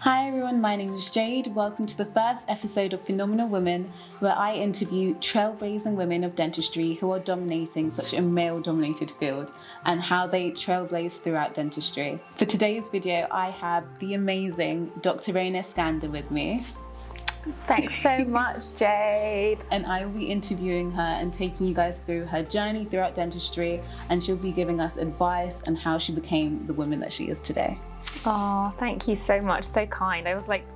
Hi everyone, my name is Jade. Welcome to the first episode of Phenomenal Women, where I interview trailblazing women of dentistry who are dominating such a male-dominated field and how they trailblaze throughout dentistry. For today's video, I have the amazing Dr. Rhona Eskander with me. Thanks so much, Jade. And I will be interviewing her and taking you guys through her journey throughout dentistry, and she'll be giving us advice on how she became the woman that she is today. Oh, thank you so much. So kind. I was like,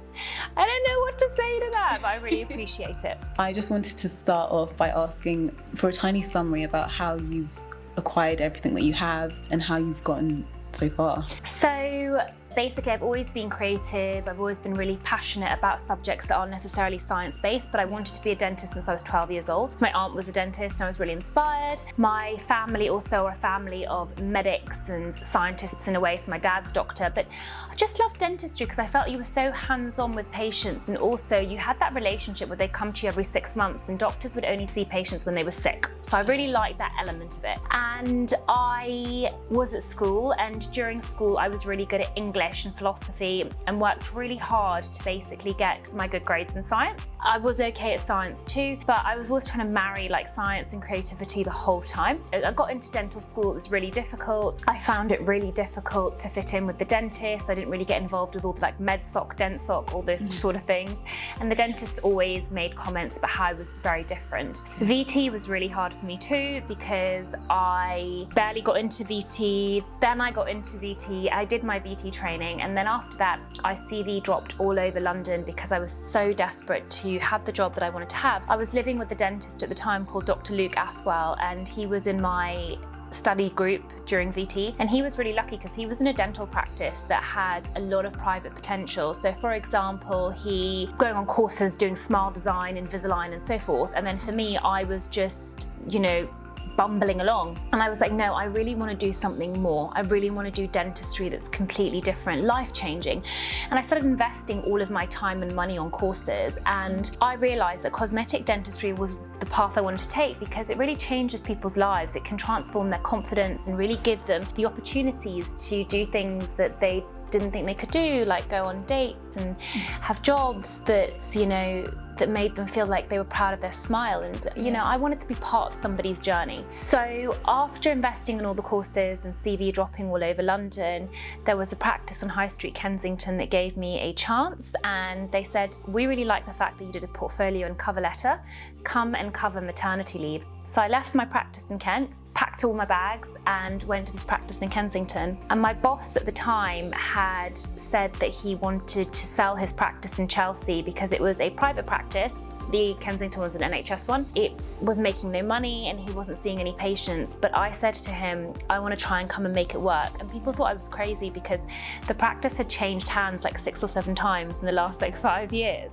I don't know what to say to that, but I really appreciate it. I just wanted to start off by asking for a tiny summary about how you've acquired everything that you have and how you've gotten so far. So basically, I've always been creative. I've always been really passionate about subjects that aren't necessarily science-based, but I wanted to be a dentist since I was 12 years old. My aunt was a dentist and I was really inspired. My family also are a family of medics and scientists in a way, so my dad's a doctor, but I just loved dentistry because I felt you were so hands-on with patients, and also you had that relationship where they come to you every 6 months and doctors would only see patients when they were sick. So I really liked that element of it. And I was at school, and during school I was really good at English and philosophy and worked really hard to basically get my good grades in science. I was okay at science too, but I was always trying to marry like science and creativity the whole time. I got into dental school, it was really difficult. I found it really difficult to fit in with the dentist. I didn't really get involved with all the like med-soc, dent-soc, all those sort of things. And the dentists always made comments about how I was very different. VT was really hard for me too because I barely got into VT, then I got into VT, I did my VT training, and then after that I CV dropped all over London because I was so desperate to have the job that I wanted to have. I was living with a dentist at the time called Dr. Luke Athwell, and he was in my study group during VT, and he was really lucky because he was in a dental practice that had a lot of private potential. So for example, he going on courses doing smile design, Invisalign and so forth, and then for me I was just, you know, bumbling along, and I was like, no, I really want to do something more. I really want to do dentistry that's completely different, life-changing. And I started investing all of my time and money on courses, and I realized that cosmetic dentistry was the path I wanted to take because it really changes people's lives. It can transform their confidence and really give them the opportunities to do things that they didn't think they could do, like go on dates and have jobs that, you know, that made them feel like they were proud of their smile. And you know, I wanted to be part of somebody's journey. So after investing in all the courses and CV dropping all over London, there was a practice on High Street Kensington that gave me a chance, and they said, we really like the fact that you did a portfolio and cover letter, come and cover maternity leave. So I left my practice in Kent, packed all my bags and went to this practice in Kensington. And my boss at the time had said that he wanted to sell his practice in Chelsea because it was a private practice. The Kensington was an NHS one. It was making no money and he wasn't seeing any patients, but I said to him, I want to try and come and make it work. And people thought I was crazy because the practice had changed hands like 6 or 7 times in the last like 5 years.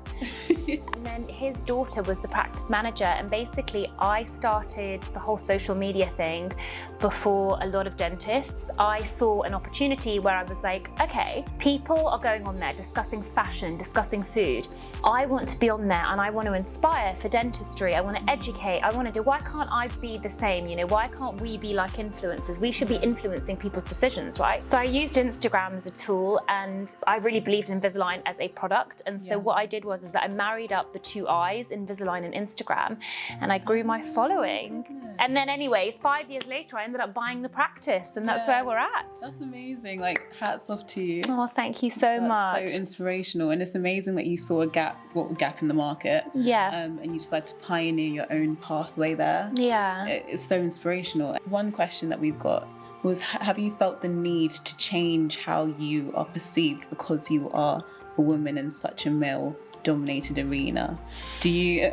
And then his daughter was the practice manager, and basically I started the whole social media thing before a lot of dentists. I saw an opportunity where I was like, okay, people are going on there discussing fashion, discussing food. I want to be on there and I want to inspire for dentistry. I want to educate. I want to do, why can't I be the same? You know, why can't we be like influencers? We should be influencing people's decisions, right? So I used Instagram as a tool, and I really believed in Invisalign as a product. And so what I did was that I married up the 2 I's, Invisalign and Instagram, and I grew my following. And then anyways, 5 years later, I ended up buying the practice, and that's where we're at. That's amazing. Like, hats off to you. Oh, thank you so much. So inspirational, and it's amazing that you saw a gap in the market. And you decided to pioneer your own pathway there. It's so inspirational. One question that we've got was, have you felt the need to change how you are perceived because you are a woman in such a male-dominated arena? Do you...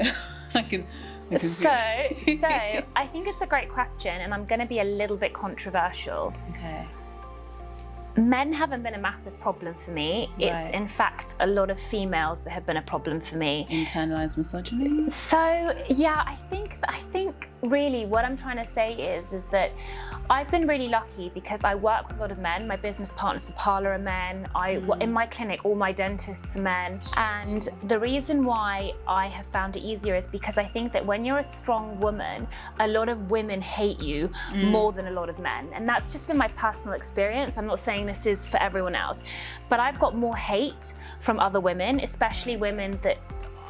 So I think it's a great question, and I'm going to be a little bit controversial. Okay. Men haven't been a massive problem for me. It's in fact a lot of females that have been a problem for me. Internalized misogyny? So yeah, I think really what I'm trying to say is that I've been really lucky because I work with a lot of men. My business partners for Parlour are men. In my clinic, all my dentists are men. And the reason why I have found it easier is because I think that when you're a strong woman, a lot of women hate you more than a lot of men. And that's just been my personal experience. I'm not saying this is for everyone else, but I've got more hate from other women, especially women that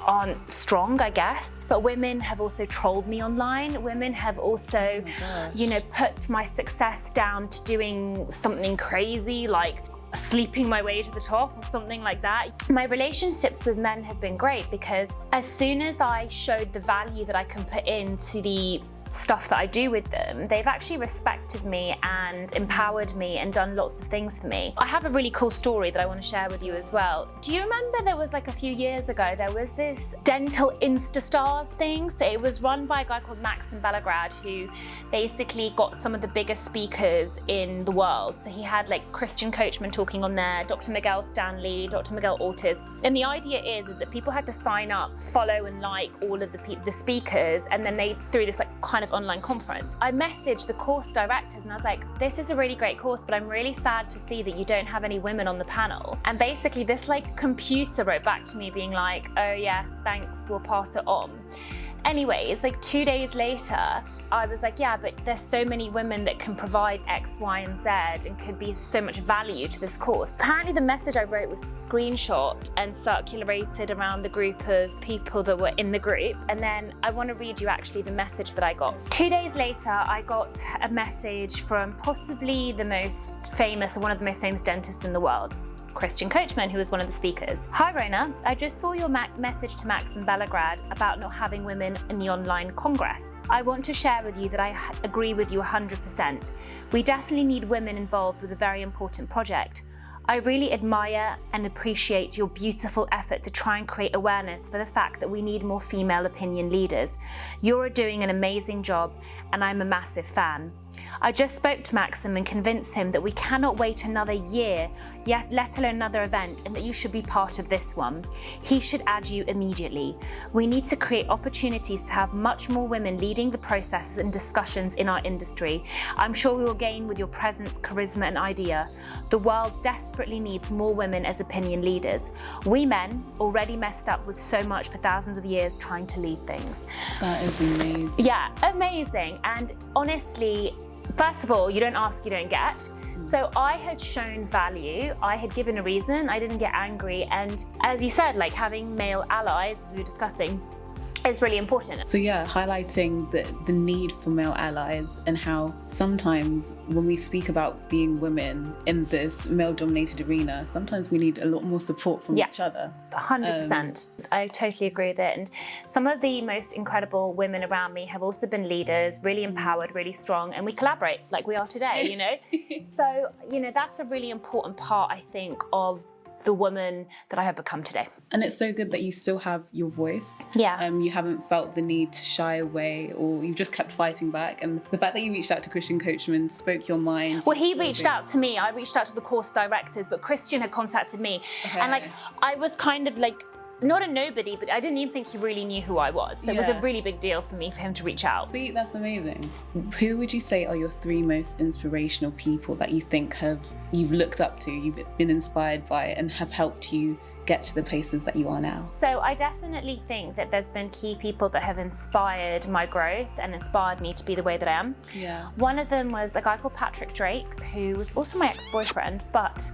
aren't strong, I guess. But women have also trolled me online. Women have also, put my success down to doing something crazy, like sleeping my way to the top or something like that. My relationships with men have been great because as soon as I showed the value that I can put into the stuff that I do with them, they've actually respected me and empowered me and done lots of things for me. I have a really cool story that I want to share with you as well. Do you remember there was like a few years ago, there was this dental Instastars thing? So it was run by a guy called Maxim Belograd, who basically got some of the biggest speakers in the world. So he had like Christian Coachman talking on there, Dr. Miguel Stanley, Dr. Miguel Ortiz. And the idea is that people had to sign up, follow and like all of the speakers, and then they threw this like kind of online conference. I messaged the course directors and I was like, this is a really great course, but I'm really sad to see that you don't have any women on the panel. And basically this like computer wrote back to me being like, oh yes, thanks, we'll pass it on. Anyways, like 2 days later, I was like, yeah, but there's so many women that can provide X, Y, and Z and could be so much value to this course. Apparently the message I wrote was screenshot and circulated around the group of people that were in the group. And then I want to read you actually the message that I got. 2 days later, I got a message from possibly the most famous, or one of the most famous dentists in the world, Christian Coachman, who was one of the speakers. Hi Rhona, I just saw your message to Maxim Belograd about not having women in the online congress. I want to share with you that I agree with you 100%. We definitely need women involved with a very important project. I really admire and appreciate your beautiful effort to try and create awareness for the fact that we need more female opinion leaders. You're doing an amazing job and I'm a massive fan. I just spoke to Maxim and convinced him that we cannot wait another year, yet let alone another event, and that you should be part of this one. He should add you immediately. We need to create opportunities to have much more women leading the processes and discussions in our industry. I'm sure we will gain with your presence, charisma, and idea. The world desperately needs more women as opinion leaders. We men already messed up with so much for thousands of years trying to lead things. That is amazing. Yeah, amazing. And honestly, first of all, you don't ask, you don't get. So I had shown value, I had given a reason, I didn't get angry. And as you said, like having male allies, as we were discussing, is really important. So yeah, highlighting the need for male allies and how sometimes when we speak about being women in this male-dominated arena, sometimes we need a lot more support from each other. 100%. I totally agree with it. And some of the most incredible women around me have also been leaders, really empowered, really strong, and we collaborate like we are today, you know? So, you know, that's a really important part, I think, of the woman that I have become today. And it's so good that you still have your voice. Yeah. You haven't felt the need to shy away, or you just kept fighting back. And the fact that you reached out to Christian Coachman, spoke your mind. Well, he reached out to me. I reached out to the course directors, but Christian had contacted me. Okay. And like, I was kind of like, not a nobody, but I didn't even think he really knew who I was. So it was a really big deal for me, for him to reach out. See, that's amazing. Who would you say are your 3 most inspirational people that you think you've looked up to, you've been inspired by, and have helped you get to the places that you are now? So I definitely think that there's been key people that have inspired my growth and inspired me to be the way that I am. Yeah. One of them was a guy called Patrick Drake, who was also my ex-boyfriend, but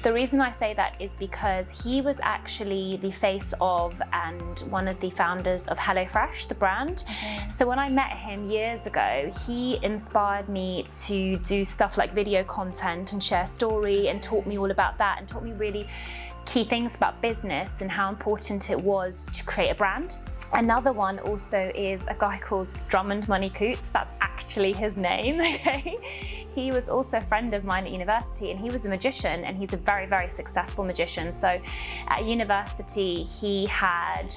the reason I say that is because he was actually the face of and one of the founders of HelloFresh, the brand. Okay. So when I met him years ago, he inspired me to do stuff like video content and share story, and taught me all about that, and taught me really key things about business and how important it was to create a brand. Another one also is a guy called Drummond Money Coots. That's actually his name, okay? He was also a friend of mine at university, and he was a magician, and he's a very, very successful magician. So at university, he had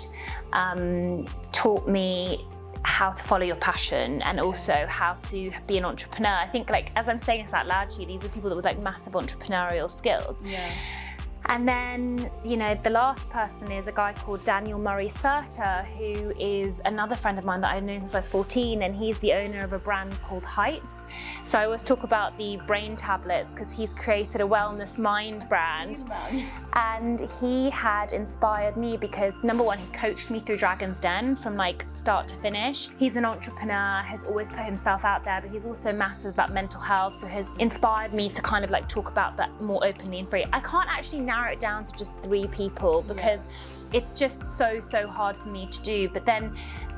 taught me how to follow your passion, and also how to be an entrepreneur. I think, like, as I'm saying this out loud to you, these are people that with like massive entrepreneurial skills. Yeah. And then, you know, the last person is a guy called Daniel Murray Serter, who is another friend of mine that I've known since I was 14, and he's the owner of a brand called Heights. So I always talk about the brain tablets because he's created a wellness mind brand. And he had inspired me because, number one, he coached me through Dragon's Den from like start to finish. He's an entrepreneur, has always put himself out there, but he's also massive about mental health, so has inspired me to kind of like talk about that more openly and free. I can't actually narrow it down to just 3 people because it's just so hard for me to do. But then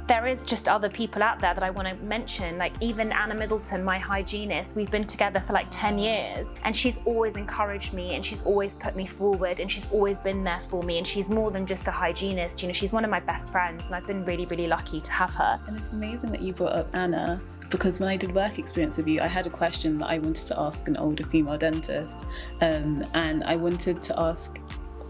there is just other people out there that I want to mention, like even Anna Middleton, my hygienist. We've been together for like 10 years and she's always encouraged me and she's always put me forward and she's always been there for me, and she's more than just a hygienist, you know, she's one of my best friends and I've been really lucky to have her. And it's amazing that you brought up Anna, because when I did work experience with you, I had a question that I wanted to ask an older female dentist, and I wanted to ask,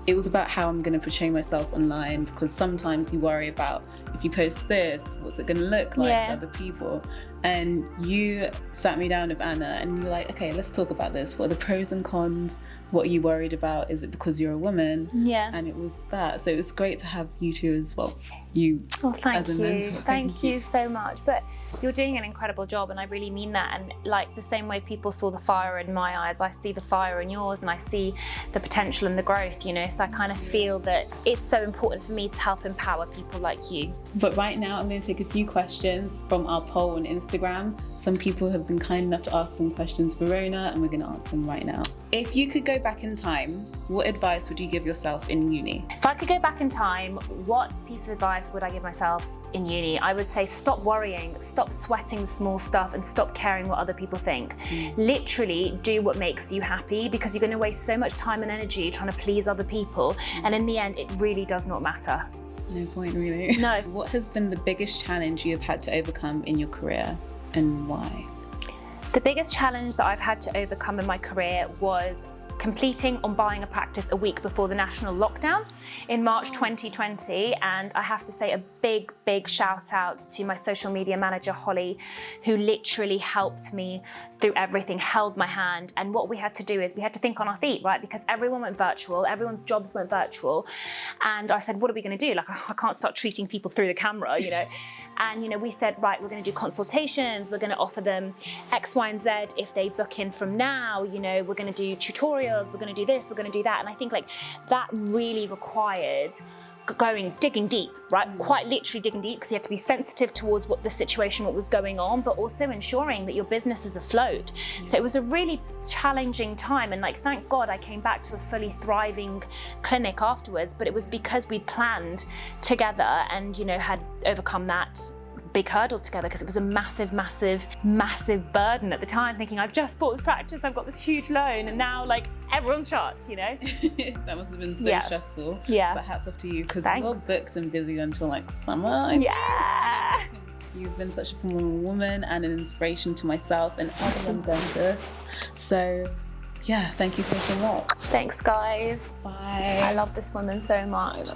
it was about how I'm going to portray myself online, because sometimes you worry about, if you post this, what's it going to look like to other people? And you sat me down with Anna and you were like, okay, let's talk about this. What are the pros and cons? What are you worried about? Is it because you're a woman? Yeah. And it was that. So it was great to have you two as well. You as a mentor. Thank you so much. But you're doing an incredible job and I really mean that. And like the same way people saw the fire in my eyes, I see the fire in yours and I see the potential and the growth, you know. So I kind of feel that it's so important for me to help empower people like you. But right now I'm going to take a few questions from our poll on Instagram. Some people have been kind enough to ask some questions for Rhona and we're going to answer them right now. If you could go back in time, what advice would you give yourself in uni? If I could go back in time, what piece of advice would I give myself in uni? I would say stop worrying, stop sweating the small stuff and stop caring what other people think. Literally do what makes you happy, because you're going to waste so much time and energy trying to please other people and in the end it really does not matter. No point really. No. What has been the biggest challenge you have had to overcome in your career and why? The biggest challenge that I've had to overcome in my career was completing on buying a practice a week before the national lockdown in March 2020. And I have to say a big shout out to my social media manager, Holly, who literally helped me through everything, held my hand. And what we had to do is we had to think on our feet, right? Because everyone went virtual, everyone's jobs went virtual. And I said, what are we going to do? Like, I can't start treating people through the camera, you know? And, you know, we said, right, we're going to do consultations. We're going to offer them X, Y, and Z if they book in from now. You know, we're going to do tutorials. We're going to do this. We're going to do that. And I think like that really required digging deep, right? Quite literally digging deep, because you had to be sensitive towards what the situation, what was going on, but also ensuring that your business is afloat. So it was a really challenging time. And like, thank God I came back to a fully thriving clinic afterwards, but it was because we planned together and, you know, had overcome that big hurdle together, because it was a massive burden at the time, thinking I've just bought this practice, I've got this huge loan, and now like everyone's shut, you know. That must have been so stressful. Yeah. But hats off to you, because you're booked and busy until like summer. Yeah. You've been such a phenomenal woman and an inspiration to myself and other young dentists. So yeah, thank you so much. Thanks guys. Bye. I love this woman so much.